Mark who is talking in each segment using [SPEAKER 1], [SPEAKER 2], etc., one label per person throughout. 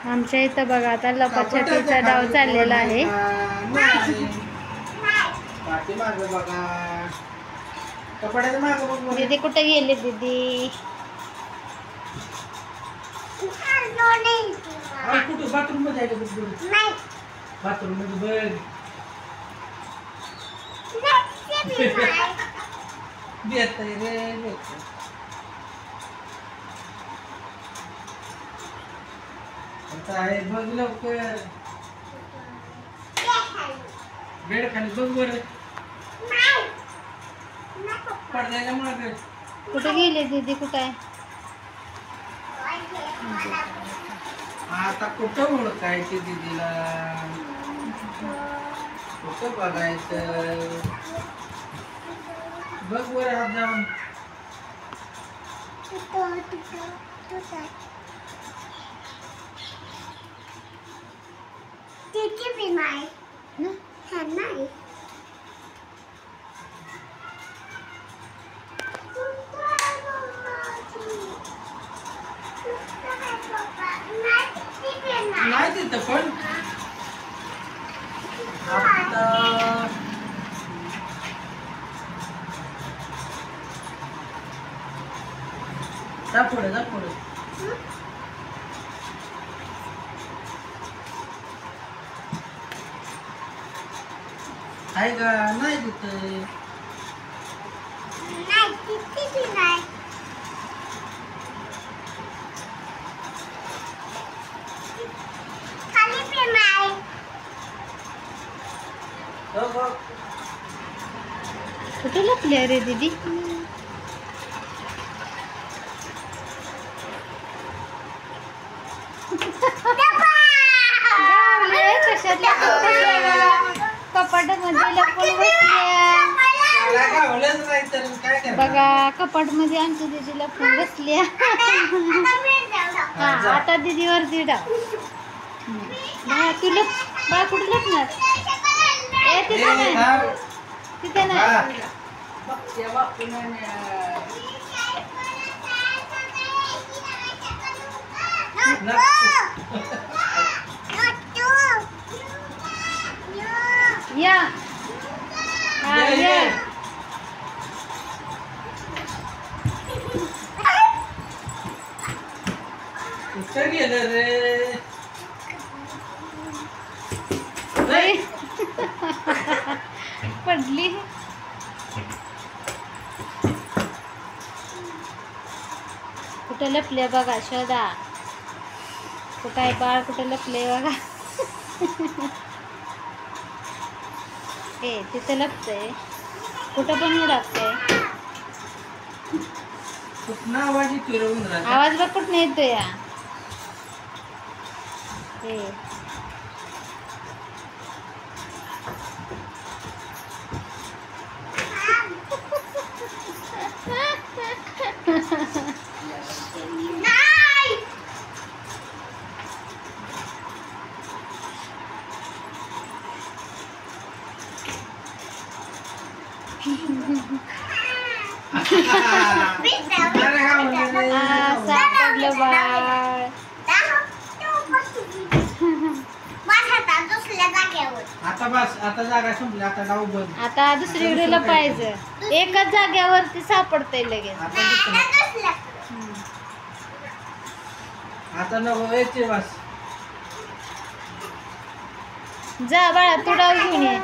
[SPEAKER 1] आमच्या इथं बघा आता लपाछपीचा डाव चाललेला आहे. दीदी कुठे गेली दीदी?
[SPEAKER 2] बाथरूम मध्ये बाथरूम मध्ये बघ लवकर बेड खाली बघ बर पडद्याच्या मागे.
[SPEAKER 1] कुठे गेले दीदी? कुठे आहे?
[SPEAKER 2] आता कुठं ओळखायचे दीदीला? कुठं बघायचं? बघ वर हात जाऊन. नाही तिथं पण जा पुढे जा पुढे. आहे का? नाही तिथं.
[SPEAKER 1] कुठे लपले रे दीदी? कपाटामध्ये लपून बसल्या बघा. कपाट मध्ये आमची दीदी लपून बसल्या. हा आता दीदी वरती डाव. तू लप बा कुठे लपणार? ए तिथे नाही, तिथे नाही. या हा या.
[SPEAKER 2] कुठं गेलं रे?
[SPEAKER 1] पडली. कुठं लपले बघा? शोधा. कुठं आहे बाळ? कुठं लपले बघा? ए तिथं लपतंय. कुठं पण उडापतंय. आवाज बघ कुठं येतोय या. ए सापडलं बाळ.
[SPEAKER 2] आता बस. आता जागा संपली. आता डाव बंद.
[SPEAKER 1] आता दुसरीकडे लपायचं. एकाच जाग्यावरती सापडतंय लगेच.
[SPEAKER 2] आता नको यायचे बस.
[SPEAKER 1] जा बाळा तू डाव घेऊन ये.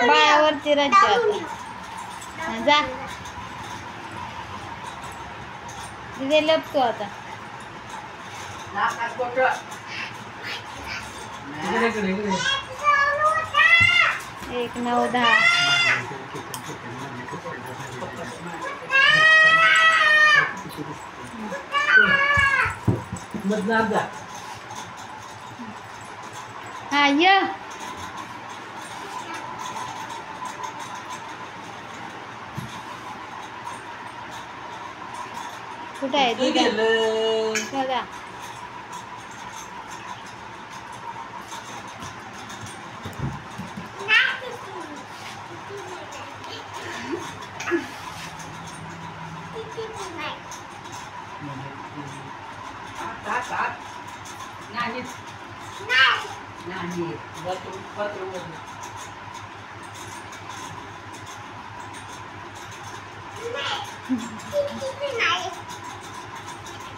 [SPEAKER 1] बाळावरती राज्य आता. जा तिथे लपतो आता. एक 9 10. हा ये. कुठं आहे बघा.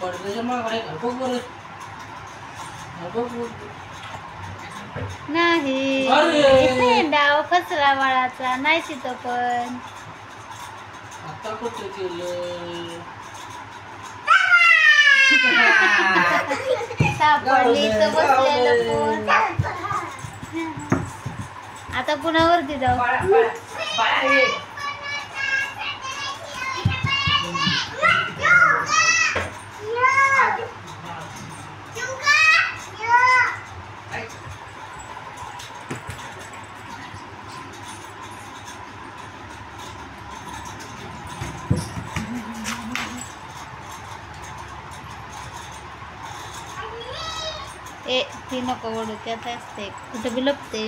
[SPEAKER 2] पडद्याच्या मागे बघ बरं. बघ बघ.
[SPEAKER 1] नाही
[SPEAKER 2] अरे!
[SPEAKER 1] डाव फसला बाळाचा नाही तिथं पण
[SPEAKER 2] आता कुठं गेलं?
[SPEAKER 1] सापडली तर बसलेलं कोण. आता पुन्हा वरती जाऊ. ए ती नको ओढू त्यात असते कुठं बी लपते.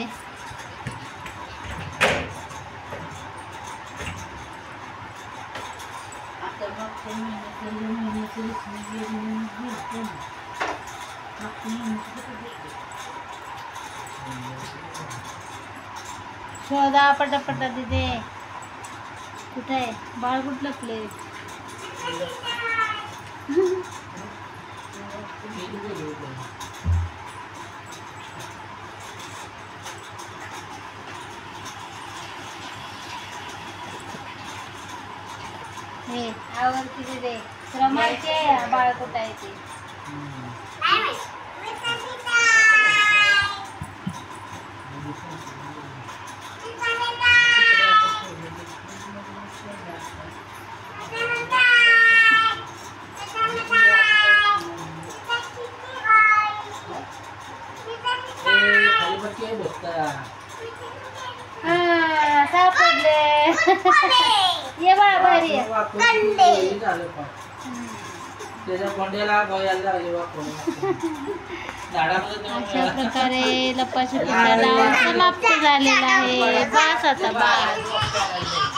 [SPEAKER 1] शोधा पटापटा तिथे कुठं आहे बाळ कुठं लपले. हे आवडती तिथे तुला माहिती आहे बाळ कुठं आहे ते. सापडले ये बाळा भारी आहे.
[SPEAKER 2] त्याच्या कोंड्याला गोयाला लागले
[SPEAKER 1] अशा प्रकारे लपाछपीचा डाव समाप्त झालेला आहे. बस आता बस.